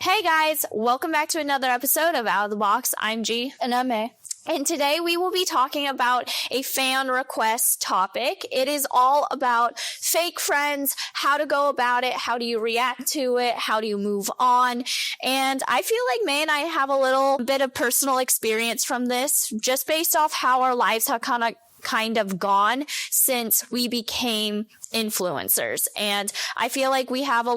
Hey guys, welcome back to another episode of Out of the Box. I'm G. And I'm A. And today we will be talking about a fan request topic. It is all about fake friends, how to go about it, how do you react to it, how do you move on. And I feel like May and I have a little bit of personal experience from this, just based off how our lives have kind of gone since we became influencers. And I feel like we have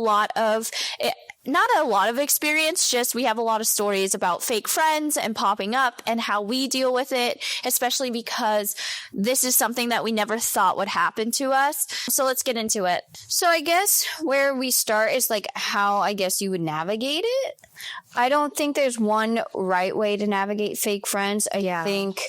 not a lot of experience, just we have a lot of stories about fake friends and popping up and how we deal with it, especially because this is something that we never thought would happen to us. So let's get into it. So I guess where we start is like how I guess you would navigate it. I don't think there's one right way to navigate fake friends. I think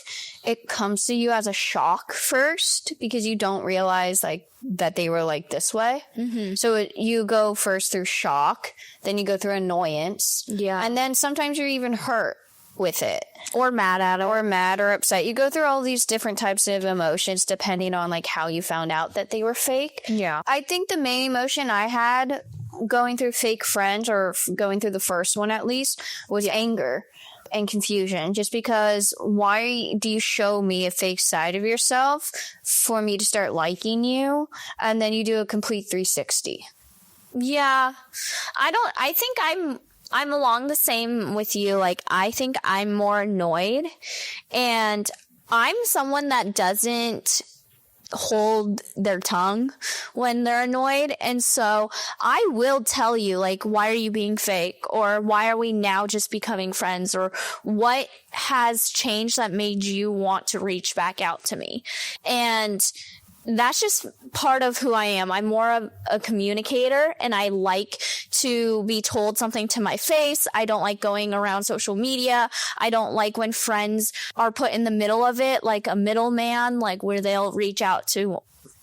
it comes to you as a shock first because you don't realize like that they were like this way. Mm-hmm. So you go first through shock, then you go through annoyance. Yeah. And then sometimes you're even hurt with it. Or mad at it. Or mad or upset. You go through all these different types of emotions depending on like how you found out that they were fake. Yeah. I think the main emotion I had going through fake friends, or going through the first one at least, was anger and confusion. Just because, why do you show me a fake side of yourself for me to start liking you, and then you do a complete 360? Yeah. I think I'm along the same with you. Like, I think I'm more annoyed, and I'm someone that doesn't hold their tongue when they're annoyed. And so I will tell you, like, why are you being fake? Or why are we now just becoming friends? Or what has changed that made you want to reach back out to me? And that's just part of who I am. I'm more of a communicator, and I like to be told something to my face. I don't like going around social media. I don't like when friends are put in the middle of it, like a middleman, like where they'll reach out to,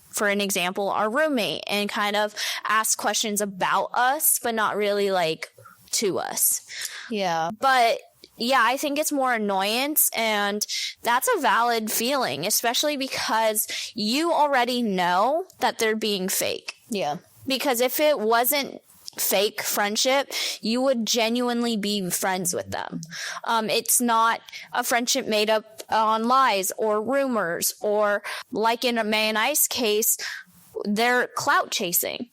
for an example, our roommate and kind of ask questions about us, but not really like to us. Yeah. But yeah, I think it's more annoyance, and that's a valid feeling, especially because you already know that they're being fake. Yeah. Because if it wasn't fake friendship, you would genuinely be friends with them. It's not a friendship made up on lies or rumors, or like in May and I's case, they're clout chasing.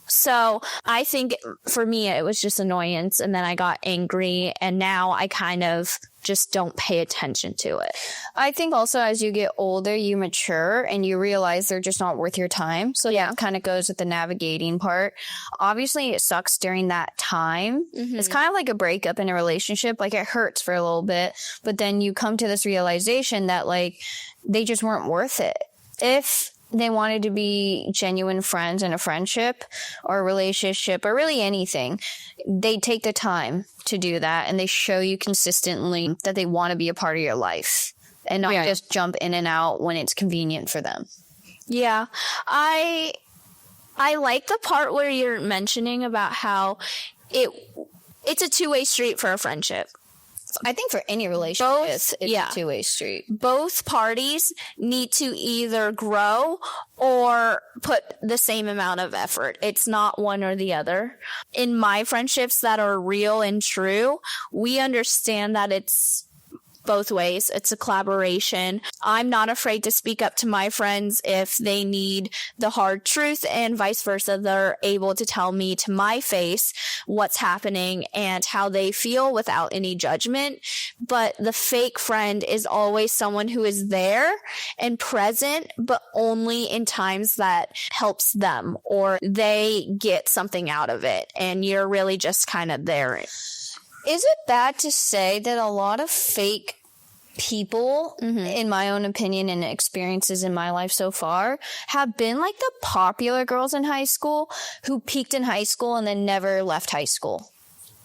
So I think for me, it was just annoyance, and then I got angry, and now I kind of just don't pay attention to it. I think also as you get older, you mature and you realize they're just not worth your time. So yeah, it kind of goes with the navigating part. Obviously, it sucks during that time. Mm-hmm. It's kind of like a breakup in a relationship. Like, it hurts for a little bit, but then you come to this realization that like they just weren't worth it. If they wanted to be genuine friends in a friendship or a relationship or really anything, they take the time to do that, and they show you consistently that they want to be a part of your life and not just jump in and out when it's convenient for them. Yeah. I like the part where you're mentioning about how it's a two-way street for a friendship. I think for any relationship, it's a two-way street. Both parties need to either grow or put the same amount of effort. It's not one or the other. In my friendships that are real and true, we understand that it's both ways. It's a collaboration. I'm not afraid to speak up to my friends if they need the hard truth, and vice versa. They're able to tell me to my face what's happening and how they feel without any judgment. But the fake friend is always someone who is there and present, but only in times that helps them or they get something out of it. And you're really just kind of there. Is it bad to say that a lot of fake people, in my own opinion and experiences in my life so far, have been like the popular girls in high school who peaked in high school and then never left high school?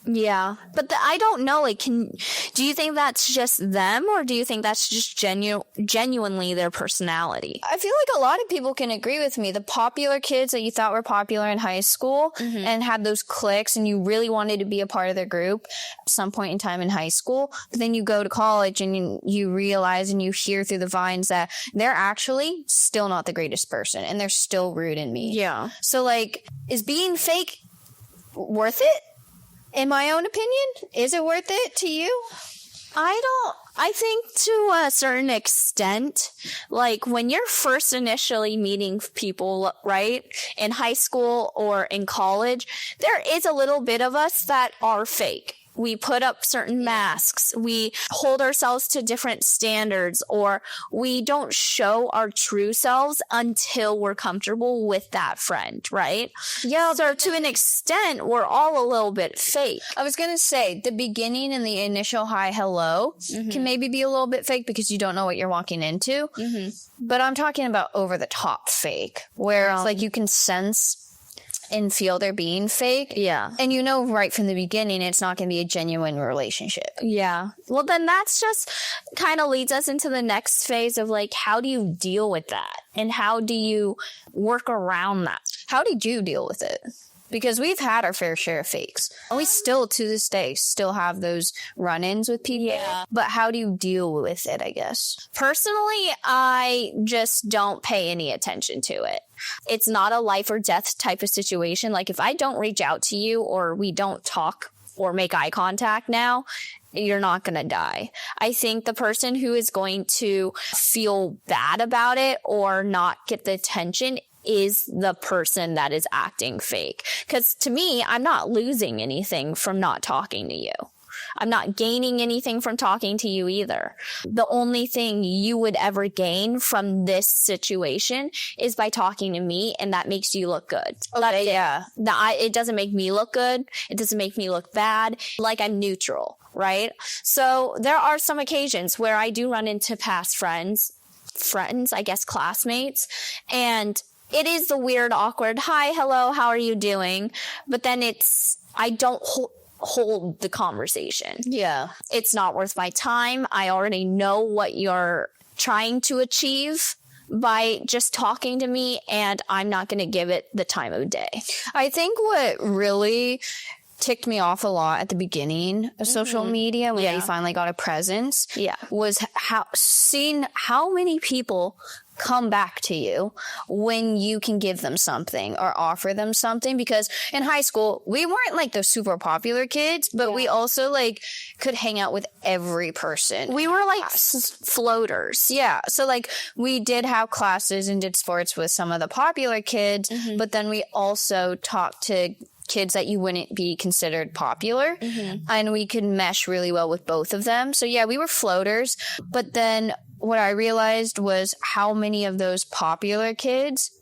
Yeah, but I don't know. Like, do you think that's just them, or do you think that's just genuinely their personality? I feel like a lot of people can agree with me. The popular kids that you thought were popular in high school and had those cliques, and you really wanted to be a part of their group at some point in time in high school. But then you go to college and you realize and you hear through the vines that they're actually still not the greatest person, and they're still rude in me. Yeah. So, like, is being fake worth it? in my own opinion, is it worth it to you? I think to a certain extent, like when you're first initially meeting people, right, in high school or in college, there is a little bit of us that are fake. We put up certain masks. We hold ourselves to different standards, or we don't show our true selves until we're comfortable with that friend, right? Yeah. So to an extent, we're all a little bit fake. I was going to say the beginning and the initial hi, hello can maybe be a little bit fake because you don't know what you're walking into. But I'm talking about over the top fake, where it's like you can sense and feel they're being fake. Yeah. And you know right from the beginning it's not going to be a genuine relationship. Yeah. Well, then that's just kind of leads us into the next phase of like, how do you deal with that? And how do you work around that? How did you deal with it? Because we've had our fair share of fakes. And we still, to this day, still have those run-ins with people. Yeah. But how do you deal with it, I guess? Personally, I just don't pay any attention to it. It's not a life or death type of situation. Like if I don't reach out to you or we don't talk or make eye contact now, you're not going to die. I think the person who is going to feel bad about it or not get the attention is the person that is acting fake. Because to me, I'm not losing anything from not talking to you. I'm not gaining anything from talking to you either. The only thing you would ever gain from this situation is by talking to me, and that makes you look good. Okay, yeah. It doesn't make me look good. It doesn't make me look bad. Like I'm neutral, right? So there are some occasions where I do run into past friends, I guess classmates, and it is the weird, awkward, hi, hello, how are you doing? But then I don't hold the conversation. Yeah. It's not worth my time. I already know what you're trying to achieve by just talking to me, and I'm not going to give it the time of day. I think what really ticked me off a lot at the beginning of social media when you finally got a presence was seeing how many people come back to you when you can give them something or offer them something. Because in high school, we weren't like the super popular kids, but we also like could hang out with every person. We were like floaters. Yeah. So like we did have classes and did sports with some of the popular kids, but then we also talked to kids that you wouldn't be considered popular, and we could mesh really well with both of them. So yeah, we were floaters, but then what I realized was how many of those popular kids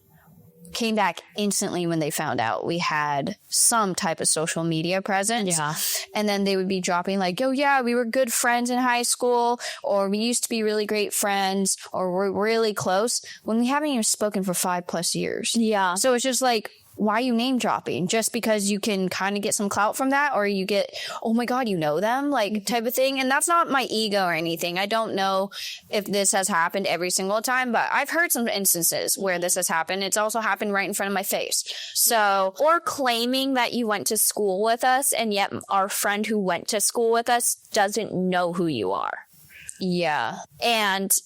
came back instantly when they found out we had some type of social media presence. Yeah. And then they would be dropping like, oh yeah, we were good friends in high school, or we used to be really great friends, or we're really close, when we haven't even spoken for 5+ years. Yeah. So it's just like, why are you name dropping? Just because you can kind of get some clout from that, or you get, oh my God, you know them, like type of thing. And that's not my ego or anything. I don't know if this has happened every single time, but I've heard some instances where this has happened. It's also happened right in front of my face. So, or claiming that you went to school with us, and yet our friend who went to school with us doesn't know who you are. yeah. And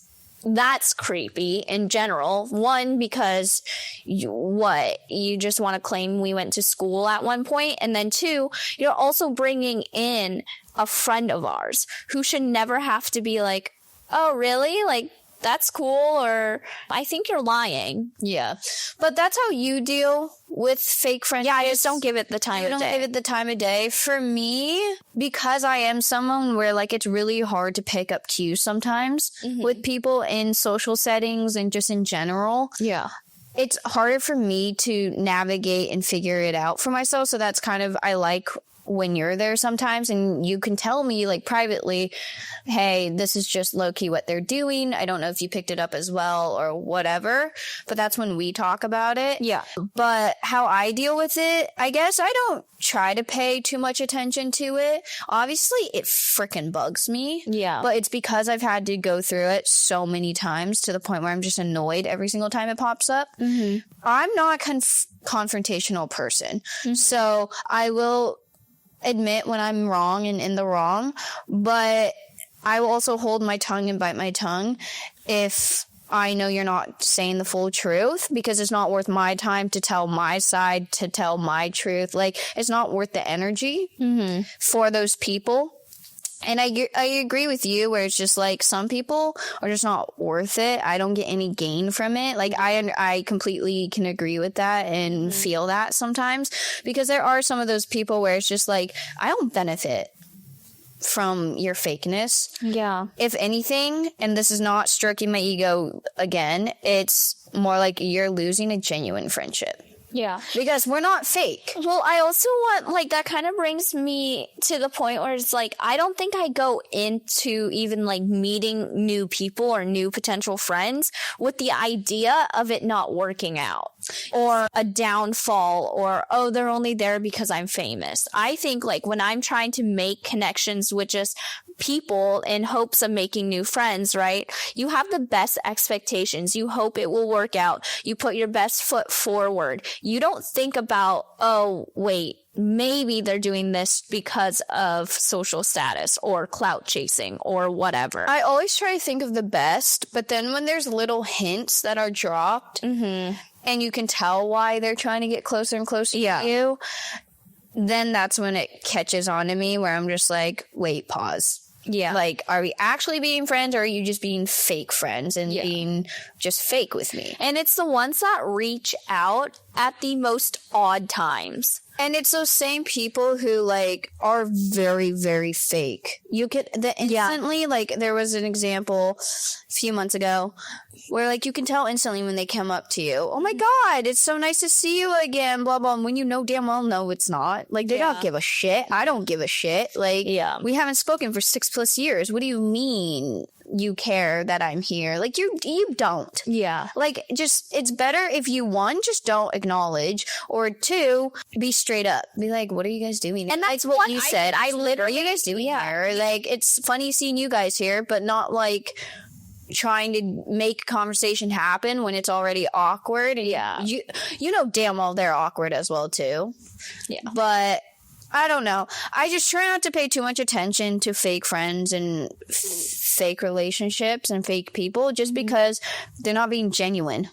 that's creepy in general. One, because you just want to claim we went to school at one point. And then two, you're also bringing in a friend of ours who should never have to be like, oh, really? Like, that's cool. Or I think you're lying. Yeah. But that's how you deal with fake friendships. Yeah, I just don't give it the time of day. You don't give it the time of day. For me, because I am someone where like it's really hard to pick up cues sometimes with people in social settings and just in general. Yeah. It's harder for me to navigate and figure it out for myself. So that's kind of, I like when you're there sometimes and you can tell me like privately, hey, this is just low-key what they're doing. I don't know if you picked it up as well or whatever, but that's when we talk about it. Yeah. But how I deal with it, I guess I don't try to pay too much attention to it. Obviously, it freaking bugs me. Yeah. But it's because I've had to go through it so many times to the point where I'm just annoyed every single time it pops up. I'm not a confrontational person. So I will admit when I'm wrong and in the wrong, but I will also hold my tongue and bite my tongue if I know you're not saying the full truth because it's not worth my time to tell my side, to tell my truth. Like, it's not worth the energy for those people. And I agree with you where it's just like some people are just not worth it. I don't get any gain from it. Like I completely can agree with that and feel that sometimes, because there are some of those people where it's just like, I don't benefit from your fakeness. Yeah. If anything, and this is not stroking my ego again, it's more like you're losing a genuine friendship. Yeah. Because we're not fake. Well, I also want, like, that kind of brings me to the point where it's like, I don't think I go into even like meeting new people or new potential friends with the idea of it not working out or a downfall or, oh, they're only there because I'm famous. I think like when I'm trying to make connections with just people in hopes of making new friends, right? You have the best expectations. You hope it will work out. You put your best foot forward. You don't think about, oh, wait, maybe they're doing this because of social status or clout chasing or whatever. I always try to think of the best, but then when there's little hints that are dropped and you can tell why they're trying to get closer and closer to you, then that's when it catches on to me where I'm just like, wait, pause. Yeah. Like, are we actually being friends or are you just being fake friends and being just fake with me? And it's the ones that reach out at the most odd times. And it's those same people who, like, are very, very fake. You could, instantly, like, there was an example a few months ago where, like, you can tell instantly when they come up to you, oh my God, it's so nice to see you again, blah, blah. And when you know damn well, no, it's not. Like, they don't give a shit. I don't give a shit. Like, we haven't spoken for 6+ years. What do you mean you care that I'm here? Like, you don't. Yeah. Like, just, it's better if you, one, just don't acknowledge, or two, be straight up. Be like, what are you guys doing? And that's what you said. I literally, what are you guys doing here? Like, it's funny seeing you guys here, but not like trying to make conversation happen when it's already awkward. And you know damn well they're awkward as well too. Yeah. But I don't know. I just try not to pay too much attention to fake friends and fake relationships and fake people just because they're not being genuine.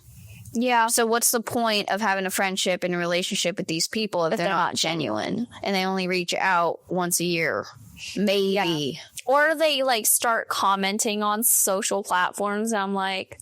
Yeah. So what's the point of having a friendship and a relationship with these people if they're not genuine and they only reach out once a year? Maybe. Yeah. Or they like start commenting on social platforms. And I'm like,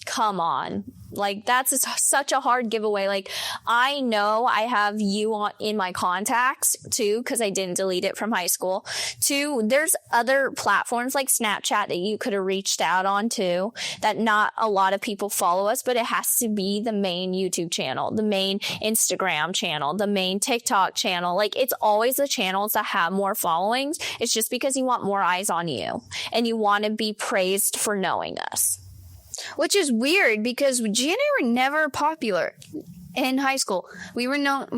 come on. Like, that's such a hard giveaway. Like, I know I have you in my contacts too, because I didn't delete it from high school. Two, there's other platforms like Snapchat that you could have reached out on too, that not a lot of people follow us, but it has to be the main YouTube channel, the main Instagram channel, the main TikTok channel. Like, it's always the channels that have more followings. It's just because you want more eyes on you and you want to be praised for knowing us. Which is weird because Gia and I were never popular in high school. We were not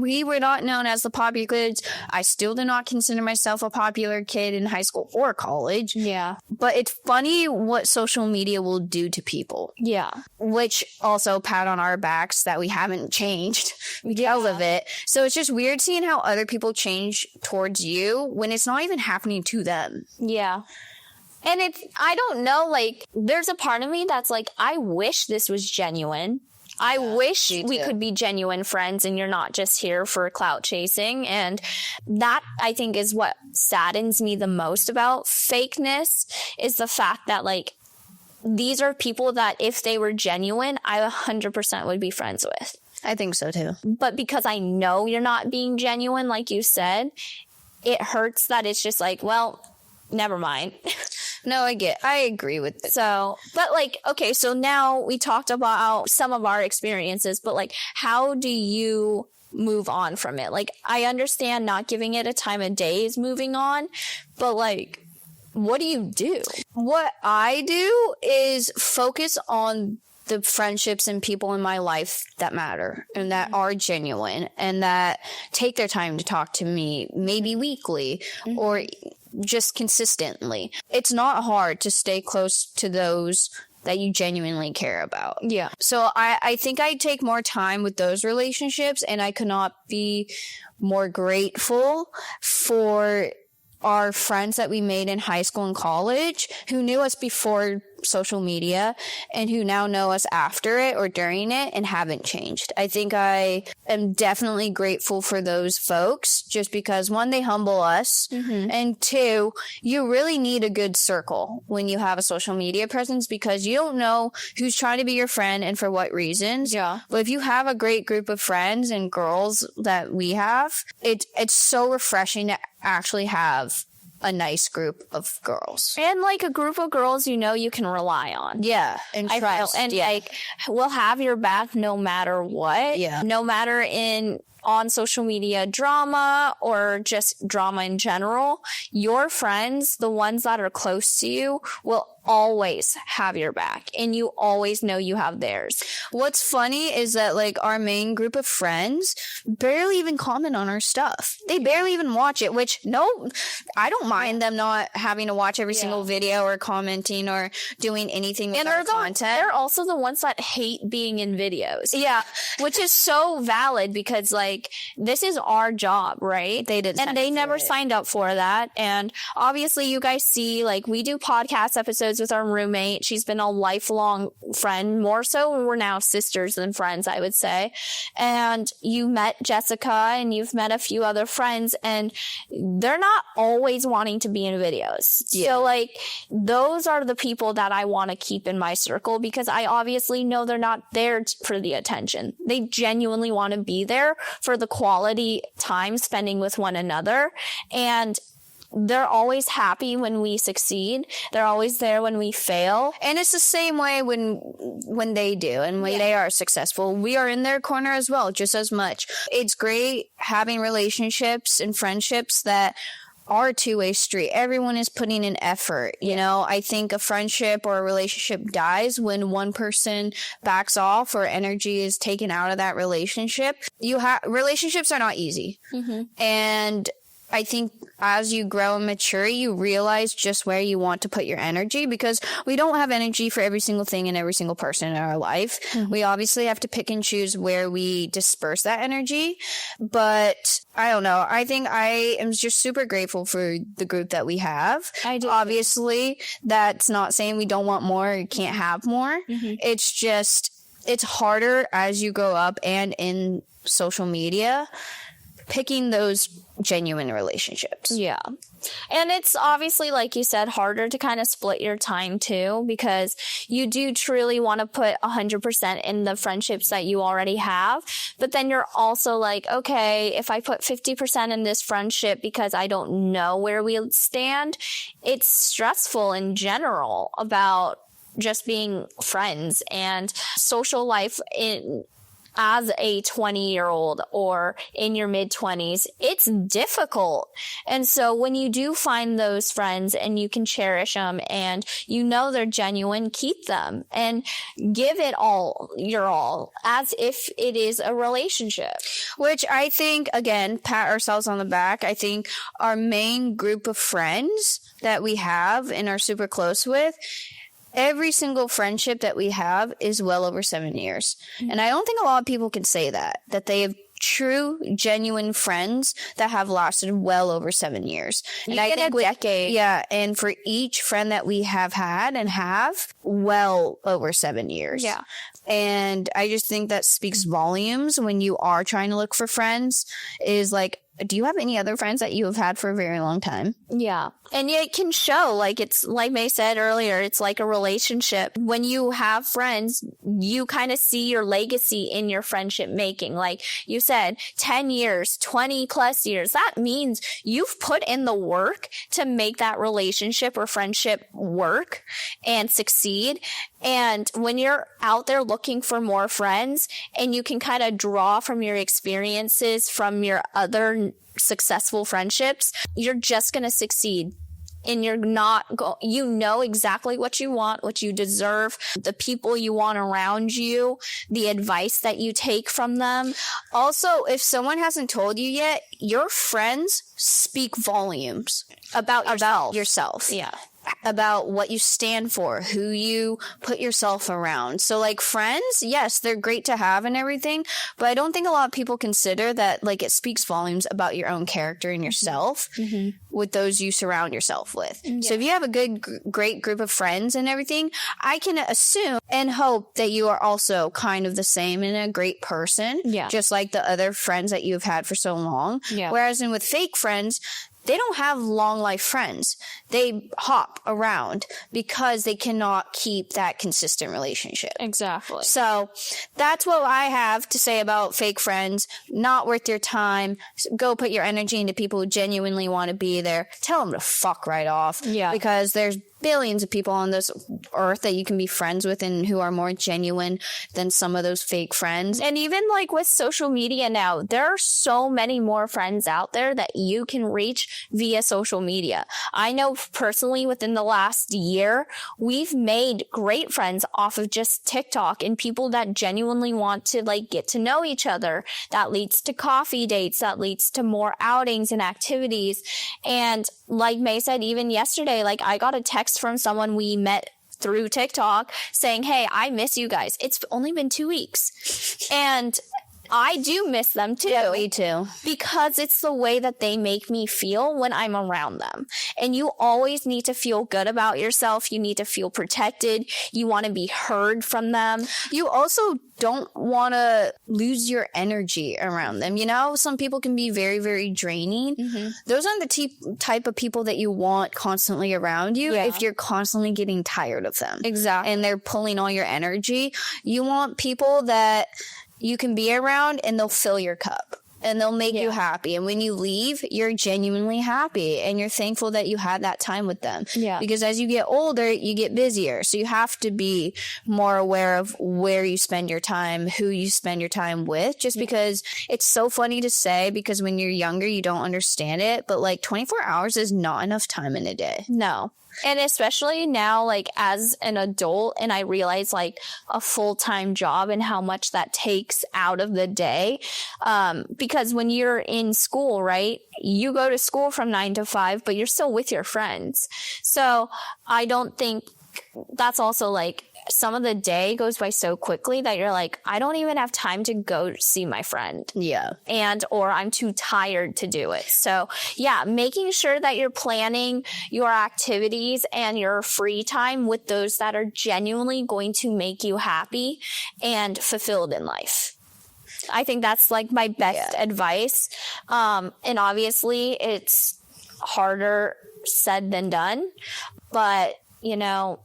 known as the popular kids. I still do not consider myself a popular kid in high school or college. Yeah. But it's funny what social media will do to people. Yeah. Which also pat on our backs that we haven't changed because of it. So it's just weird seeing how other people change towards you when it's not even happening to them. Yeah. And I don't know, like, there's a part of me that's like, I wish this was genuine. I wish we could be genuine friends and you're not just here for clout chasing. And that, I think, is what saddens me the most about fakeness, is the fact that, like, these are people that if they were genuine, I 100% would be friends with. I think so, too. But because I know you're not being genuine, like you said, it hurts that it's just like, well, never mind. No, I agree with it. So, but like, okay, so now we talked about some of our experiences, but like, how do you move on from it? Like, I understand not giving it a time of day is moving on, but like, what do you do? What I do is focus on the friendships and people in my life that matter and that are genuine and that take their time to talk to me, maybe weekly or just consistently. It's not hard to stay close to those that you genuinely care about. Yeah. So I think I take more time with those relationships, and I could not be more grateful for are friends that we made in high school and college who knew us before social media and who now know us after it or during it and haven't changed. I think I am definitely grateful for those folks just because, one, they humble us, and two, you really need a good circle when you have a social media presence because you don't know who's trying to be your friend and for what reasons. Yeah. But if you have a great group of friends and girls that we have, it's so refreshing to actually have a nice group of girls. And like a group of girls you can rely on. Yeah. And trust. And like we'll have your back no matter what. Yeah. No matter on social media drama or just drama in general, your friends, the ones that are close to you, will always have your back and you always know you have theirs. What's funny is that like our main group of friends barely even comment on our stuff. They barely even watch it, which I don't mind them not having to watch every single video or commenting or doing anything with our content. They're also the ones that hate being in videos. Yeah. Which is so valid because like this is our job, right? They never signed up for that. And obviously you guys see like we do podcast episodes with our roommate. She's been a lifelong friend, more so when we're now sisters than friends, I would say. And you met Jessica and you've met a few other friends and they're not always wanting to be in videos. Yeah. So like those are the people that I want to keep in my circle because I obviously know they're not there for the attention. They genuinely want to be there for the quality time spending with one another. And they're always happy when we succeed. They're always there when we fail. And it's the same way when they do and when they are successful. We are in their corner as well, just as much. It's great having relationships and friendships that are a two-way street. Everyone is putting in effort. You know, I think a friendship or a relationship dies when one person backs off or energy is taken out of that relationship. Relationships are not easy. And I think as you grow and mature, you realize just where you want to put your energy because we don't have energy for every single thing and every single person in our life. We obviously have to pick and choose where we disperse that energy. But I don't know. I think I am just super grateful for the group that we have. I do. Obviously, that's not saying we don't want more or can't have more. It's just, it's harder as you grow up and in social media picking those genuine relationships. Yeah. And it's obviously, like you said, harder to kind of split your time too, because you do truly want to put 100% in the friendships that you already have. But then you're also like, okay, if I put 50% in this friendship because I don't know where we stand, it's stressful in general about just being friends and social life as a 20-year-old or in your mid-20s, it's difficult. And so when you do find those friends and you can cherish them and you know they're genuine, keep them and give it all, your all, as if it is a relationship. Which I think, again, pat ourselves on the back. I think our main group of friends that we have and are super close with, every single friendship that we have is well over 7 years. And I don't think a lot of people can say that they have true, genuine friends that have lasted well over 7 years. And I think a decade. Yeah. And for each friend that we have had and have, well over 7 years. Yeah. And I just think that speaks volumes when you are trying to look for friends is like, do you have any other friends that you have had for a very long time? Yeah. And it can show, like it's like May said earlier, it's like a relationship. When you have friends, you kind of see your legacy in your friendship making. Like you said, 10 years, 20 plus years. That means you've put in the work to make that relationship or friendship work and succeed. And when you're out there looking for more friends and you can kind of draw from your experiences from your other successful friendships, you're just going to succeed. And you're not you know exactly what you want, what you deserve, the people you want around you, the advice that you take from them. Also, if someone hasn't told you yet, your friends speak volumes about yourself. Yeah. about what you stand for, who you put yourself around. So like friends, yes, they're great to have and everything, but I don't think a lot of people consider that like it speaks volumes about your own character and yourself with those you surround yourself with. So if you have a great group of friends and everything, I can assume and hope that you are also kind of the same and a great person, just like the other friends that you've had for so long. Whereas with fake friends, they don't have long life friends. They hop around because they cannot keep that consistent relationship. Exactly. So that's what I have to say about fake friends. Not worth your time. Go put your energy into people who genuinely want to be there. Tell them to fuck right off. Yeah. Because there's billions of people on this earth that you can be friends with and who are more genuine than some of those fake friends. And even like with social media now, there are so many more friends out there that you can reach via social media. I know personally within the last year, we've made great friends off of just TikTok and people that genuinely want to like get to know each other. That leads to coffee dates, that leads to more outings and activities. And like May said, even yesterday, like I got a text from someone we met through TikTok saying, hey, I miss you guys. It's only been 2 weeks. And I do miss them too. Yeah, me too. Because it's the way that they make me feel when I'm around them. And you always need to feel good about yourself. You need to feel protected. You want to be heard from them. You also don't want to lose your energy around them. You know, some people can be very, very draining. Those aren't the type of people that you want constantly around you if you're constantly getting tired of them. Exactly. And they're pulling all your energy. You want people that you can be around and they'll fill your cup and they'll make you happy. And when you leave, you're genuinely happy and you're thankful that you had that time with them. Yeah. Because as you get older, you get busier. So you have to be more aware of where you spend your time, who you spend your time with, just because it's so funny to say, because when you're younger, you don't understand it. But like 24 hours is not enough time in a day. No. And especially now, like as an adult, and I realize like a full-time job and how much that takes out of the day. Because when you're in school, right, you go to school from 9 to 5, but you're still with your friends. So I don't think that's also like some of the day goes by so quickly that you're like, I don't even have time to go see my friend. Yeah. Or I'm too tired to do it. So yeah, making sure that you're planning your activities and your free time with those that are genuinely going to make you happy and fulfilled in life. I think that's like my best advice. And obviously it's harder said than done, but you know,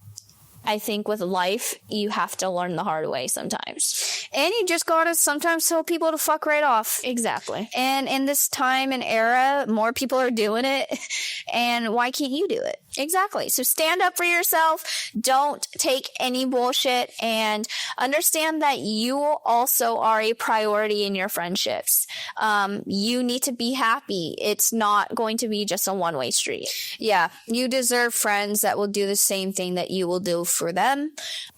I think with life, you have to learn the hard way sometimes. And you just gotta sometimes tell people to fuck right off. Exactly. And in this time and era, more people are doing it. And why can't you do it? Exactly. So stand up for yourself. Don't take any bullshit and understand that you also are a priority in your friendships. You need to be happy. It's not going to be just a one-way street. Yeah. You deserve friends that will do the same thing that you will do for them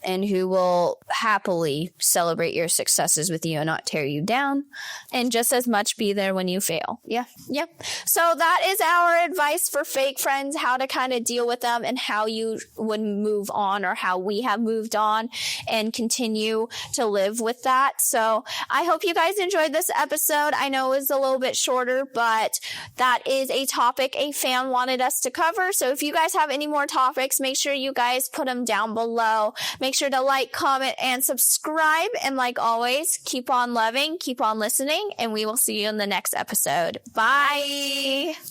and who will happily celebrate your successes with you and not tear you down. And just as much be there when you fail. Yeah. Yep. So that is our advice for fake friends, how to kind of deal with them and how you would move on, or how we have moved on and continue to live with that. So I hope you guys enjoyed this episode. I know it was a little bit shorter, but that is a topic a fan wanted us to cover. So if you guys have any more topics, make sure you guys put them down below. Make sure to like, comment, and subscribe. And like always, keep on loving, keep on listening, and we will see you in the next episode. Bye.